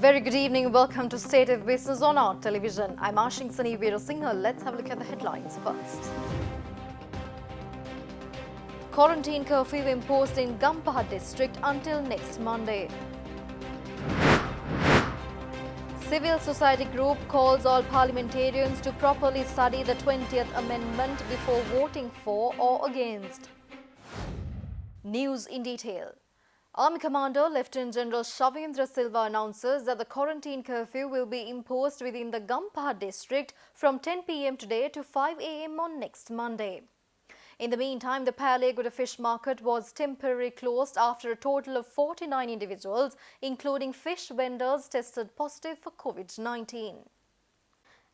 Very good evening. Welcome to State of Business on our television. I'm Ashing Sani Veerasinghe. Let's have a look at the headlines first. Quarantine curfew imposed in Gampaha district until next Monday. Civil society group calls all parliamentarians to properly study the 20th Amendment before voting for or against. News in detail. Army Commander Lieutenant General Shavindra Silva announces that the quarantine curfew will be imposed within the Gampaha district from 10 p.m. today to 5 a.m. on next Monday. In the meantime, the Palagoda fish market was temporarily closed after a total of 49 individuals, including fish vendors, tested positive for COVID-19.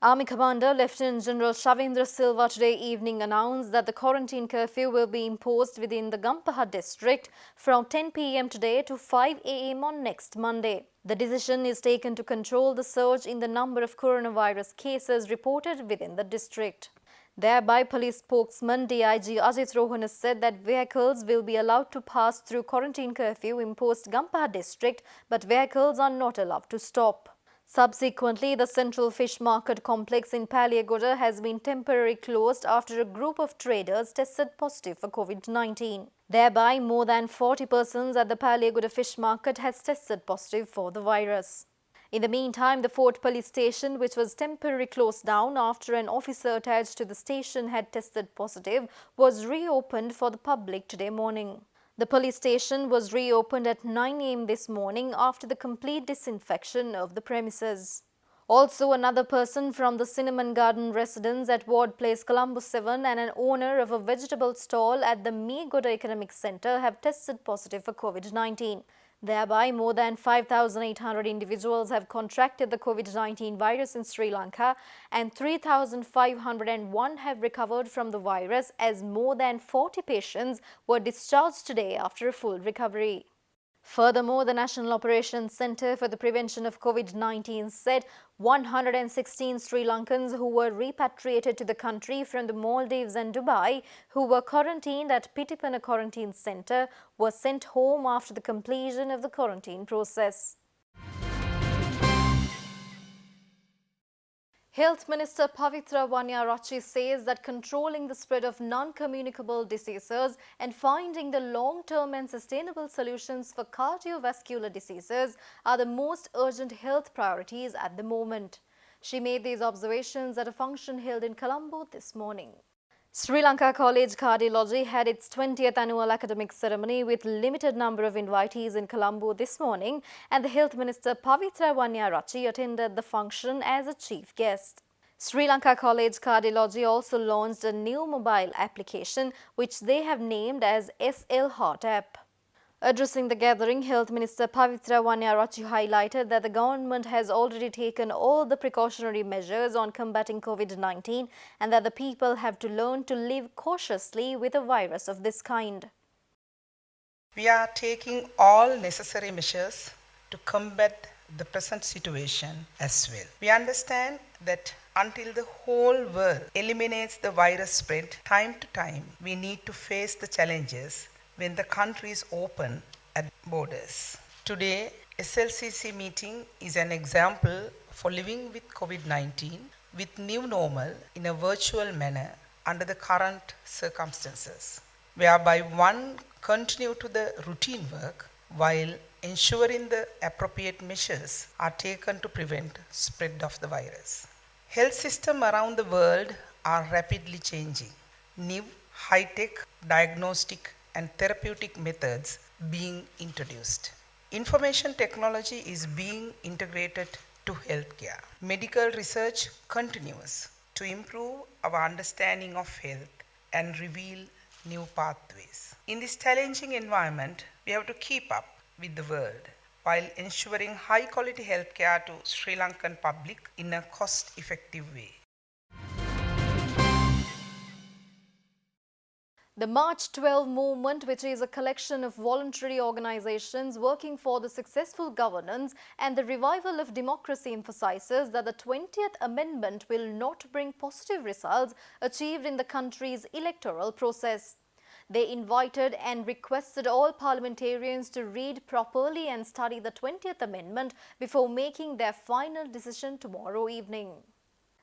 Army Commander Lieutenant General Shavindra Silva today evening announced that the quarantine curfew will be imposed within the Gampaha district from 10 p.m. today to 5 a.m. on next Monday. The decision is taken to control the surge in the number of coronavirus cases reported within the district. Thereby, police spokesman DIG Ajit Rohan has said that vehicles will be allowed to pass through quarantine curfew imposed Gampaha district, but vehicles are not allowed to stop. Subsequently, the central fish market complex in Palagoda has been temporarily closed after a group of traders tested positive for COVID-19. Thereby, more than 40 persons at the Palagoda fish market has tested positive for the virus. In the meantime, the Fort Police station, which was temporarily closed down after an officer attached to the station had tested positive, was reopened for the public today morning. The police station was reopened at 9 a.m. this morning after the complete disinfection of the premises. Also, another person from the Cinnamon Garden residence at Ward Place, Colombo 7 and an owner of a vegetable stall at the Megoda Economic Centre have tested positive for COVID-19. Thereby, more than 5,800 individuals have contracted the COVID-19 virus in Sri Lanka and 3,501 have recovered from the virus as more than 40 patients were discharged today after a full recovery. Furthermore, the National Operations Centre for the Prevention of COVID-19 said 116 Sri Lankans who were repatriated to the country from the Maldives and Dubai, who were quarantined at Pitipana Quarantine Centre, were sent home after the completion of the quarantine process. Health Minister Pavitra Wanyarachi says that controlling the spread of non-communicable diseases and finding the long-term and sustainable solutions for cardiovascular diseases are the most urgent health priorities at the moment. She made these observations at a function held in Colombo this morning. Sri Lanka College Cardiology had its 20th annual academic ceremony with limited number of invitees in Colombo this morning, and the Health Minister Pavitra Wanyarachi attended the function as a chief guest. Sri Lanka College Cardiology also launched a new mobile application which they have named as SL Heart App. Addressing the gathering, Health Minister Pavitra Wanyarachi highlighted that the government has already taken all the precautionary measures on combating COVID-19 and that the people have to learn to live cautiously with a virus of this kind. We are taking all necessary measures to combat the present situation as well. We understand that until the whole world eliminates the virus spread, time to time, we need to face the challenges when the country is open at borders. Today, SLCC meeting is an example for living with COVID-19 with new normal in a virtual manner under the current circumstances, whereby one continue to the routine work while ensuring the appropriate measures are taken to prevent spread of the virus. Health systems around the world are rapidly changing. New high-tech diagnostic and therapeutic methods being introduced. Information technology is being integrated to healthcare. Medical research continues to improve our understanding of health and reveal new pathways. In this challenging environment, we have to keep up with the world while ensuring high quality healthcare to Sri Lankan public in a cost-effective way. The March 12 movement, which is a collection of voluntary organizations working for the successful governance and the revival of democracy, emphasizes that the 20th Amendment will not bring positive results achieved in the country's electoral process. They invited and requested all parliamentarians to read properly and study the 20th Amendment before making their final decision tomorrow evening.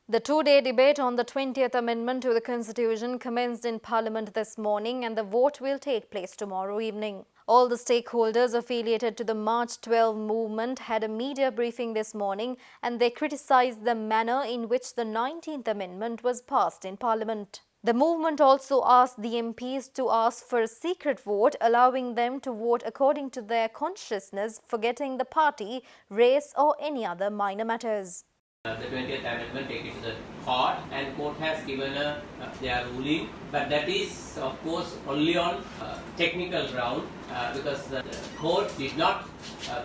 The two-day debate on the 20th Amendment to the Constitution commenced in Parliament this morning and the vote will take place tomorrow evening. All the stakeholders affiliated to the March 12 movement had a media briefing this morning and they criticized the manner in which the 19th Amendment was passed in Parliament. The movement also asked the MPs to ask for a secret vote, allowing them to vote according to their consciousness, forgetting the party, race or any other minor matters. The 20th Amendment take it to the court and court has given their ruling, but that is of course only on technical ground because the court did not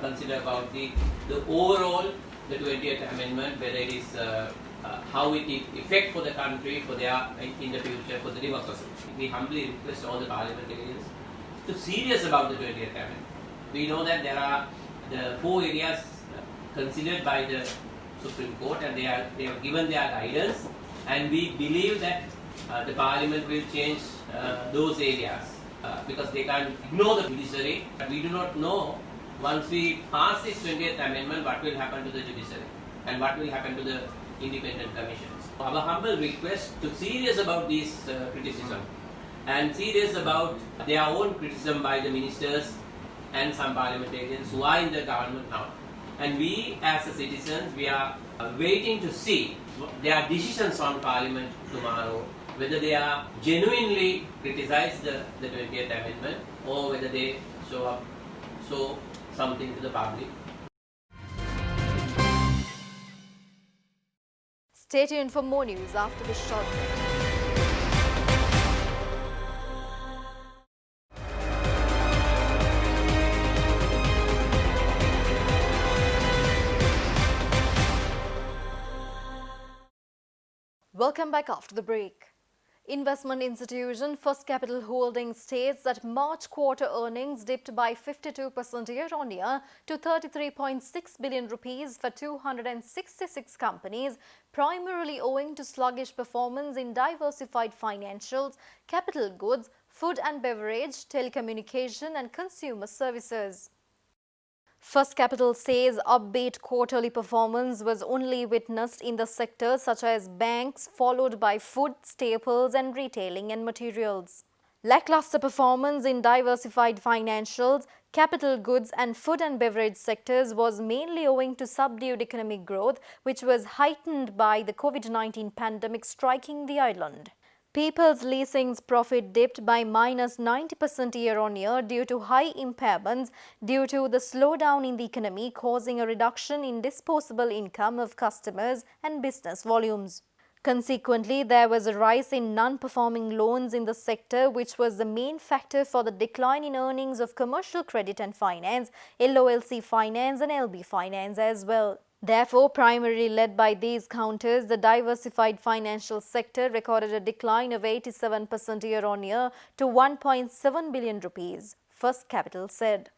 consider about the overall the 20th Amendment, whether it is how it is effect for the country, for their in the future, for the democracy. We humbly request all the parliamentarians to serious about the 20th Amendment. We know that there are the 4 areas considered by the Supreme Court and they have given their guidance, and we believe that the Parliament will change those areas because they can't ignore the judiciary. But we do not know once we pass this 20th Amendment what will happen to the judiciary and what will happen to the independent commissions. Our humble request to serious about this criticism and serious about their own criticism by the ministers and some parliamentarians who are in the government now. And we as a citizens, we are waiting to see their decisions on Parliament tomorrow, whether they are genuinely criticize the 20th Amendment or whether they show something to the public. Stay tuned for more news after this short break. Welcome back after the break. Investment institution First Capital Holdings states that March quarter earnings dipped by 52% year-on-year to 33.6 billion rupees for 266 companies, primarily owing to sluggish performance in diversified financials, capital goods, food and beverage, telecommunication and consumer services. First Capital says upbeat quarterly performance was only witnessed in the sectors such as banks, followed by food, staples and retailing and materials. Lackluster performance in diversified financials, capital goods and food and beverage sectors was mainly owing to subdued economic growth, which was heightened by the COVID-19 pandemic striking the island. People's Leasing's profit dipped by -90% year-on-year due to high impairments due to the slowdown in the economy, causing a reduction in disposable income of customers and business volumes. Consequently, there was a rise in non-performing loans in the sector, which was the main factor for the decline in earnings of commercial credit and finance, LOLC finance and LB finance as well. Therefore, primarily led by these counters, the diversified financial sector recorded a decline of 87% year-on-year to 1.7 billion rupees, First Capital said.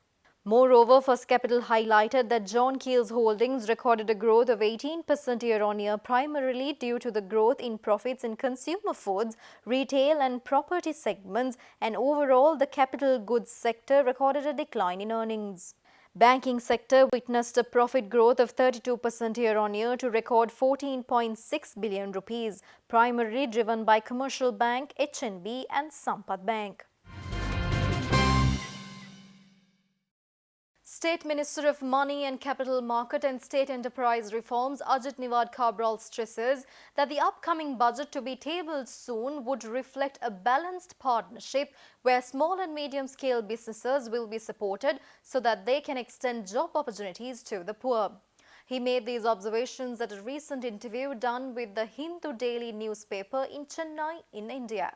Moreover, First Capital highlighted that John Keel's holdings recorded a growth of 18% year-on-year, primarily due to the growth in profits in consumer foods, retail and property segments, and overall the capital goods sector recorded a decline in earnings. Banking sector witnessed a profit growth of 32% year-on-year to record 14.6 billion rupees, primarily driven by Commercial Bank, HNB and Sampath Bank. State Minister of Money and Capital Market and State Enterprise Reforms Ajit Niwad Cabral stresses that the upcoming budget to be tabled soon would reflect a balanced partnership where small and medium-scale businesses will be supported so that they can extend job opportunities to the poor. He made these observations at a recent interview done with the Hindu Daily newspaper in Chennai, in India.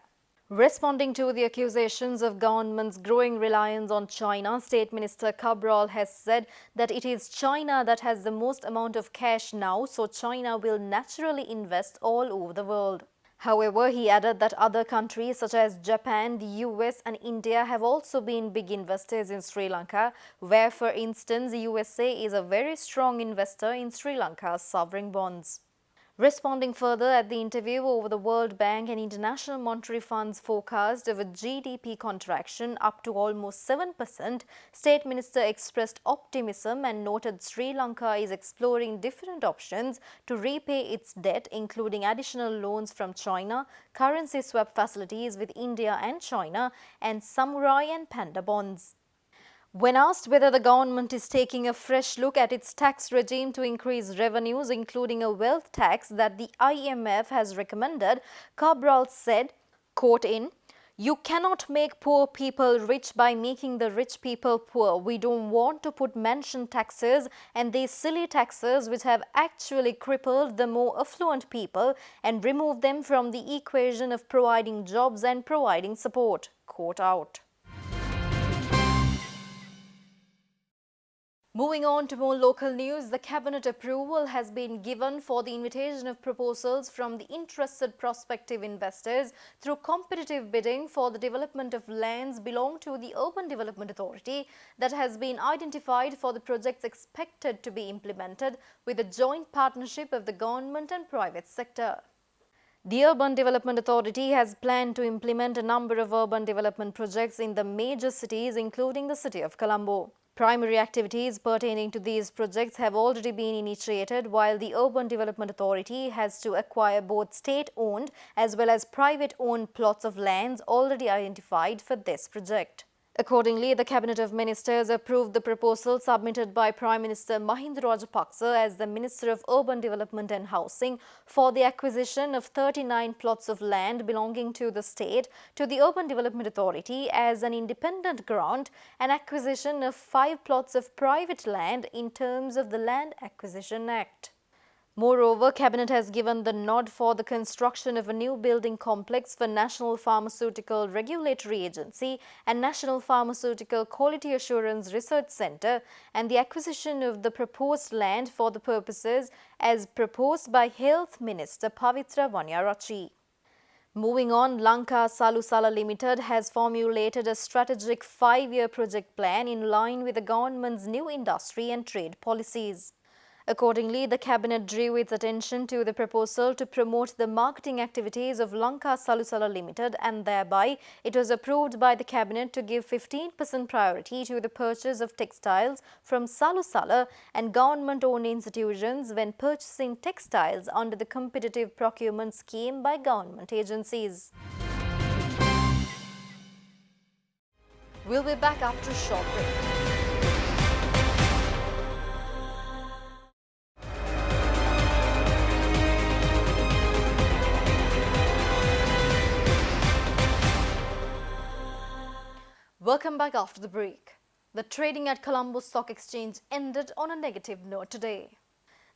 Responding to the accusations of government's growing reliance on China, State Minister Cabral has said that it is China that has the most amount of cash now, so China will naturally invest all over the world. However, he added that other countries such as Japan, the US and India have also been big investors in Sri Lanka, where, for instance, the USA is a very strong investor in Sri Lanka's sovereign bonds. Responding further at the interview over the World Bank and International Monetary Fund's forecast of a GDP contraction up to almost 7%, State Minister expressed optimism and noted Sri Lanka is exploring different options to repay its debt, including additional loans from China, currency swap facilities with India and China, and samurai and panda bonds. When asked whether the government is taking a fresh look at its tax regime to increase revenues, including a wealth tax that the IMF has recommended, Cabral said, quote in, "You cannot make poor people rich by making the rich people poor. We don't want to put mansion taxes and these silly taxes which have actually crippled the more affluent people and remove them from the equation of providing jobs and providing support." Quote out. Moving on to more local news, the Cabinet approval has been given for the invitation of proposals from the interested prospective investors through competitive bidding for the development of lands belong to the Urban Development Authority that has been identified for the projects expected to be implemented with a joint partnership of the government and private sector. The Urban Development Authority has planned to implement a number of urban development projects in the major cities, including the city of Colombo. Primary activities pertaining to these projects have already been initiated, while the Urban Development Authority has to acquire both state-owned as well as private-owned plots of lands already identified for this project. Accordingly, the Cabinet of Ministers approved the proposal submitted by Prime Minister Mahinda Rajapaksa as the Minister of Urban Development and Housing for the acquisition of 39 plots of land belonging to the state to the Urban Development Authority as an independent grant and acquisition of 5 plots of private land in terms of the Land Acquisition Act. Moreover, Cabinet has given the nod for the construction of a new building complex for National Pharmaceutical Regulatory Agency and National Pharmaceutical Quality Assurance Research Centre and the acquisition of the proposed land for the purposes as proposed by Health Minister Pavitra Vanyarachi. Moving on, Lanka Salusala Limited has formulated a strategic 5-year project plan in line with the government's new industry and trade policies. Accordingly, the Cabinet drew its attention to the proposal to promote the marketing activities of Lanka Salusala Limited, and thereby it was approved by the Cabinet to give 15% priority to the purchase of textiles from Salusala and government-owned institutions when purchasing textiles under the competitive procurement scheme by government agencies. We'll be back after a short break. Welcome back after the break. The trading at Colombo Stock Exchange ended on a negative note today.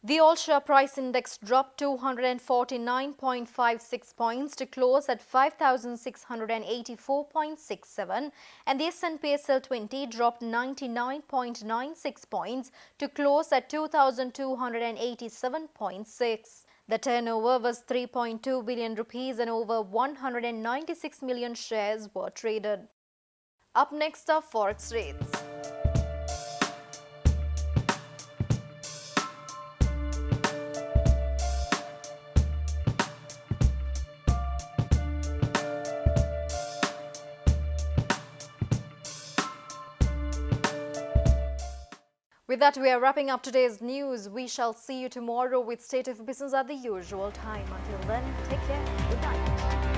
The all-share price index dropped 249.56 points to close at 5,684.67, and the S&P SL 20 dropped 99.96 points to close at 2,287.6. The turnover was 3.2 billion rupees and over 196 million shares were traded. Up next are forex rates. With that, we are wrapping up today's news. We shall see you tomorrow with State of Business at the usual time. Until then, take care. Good night.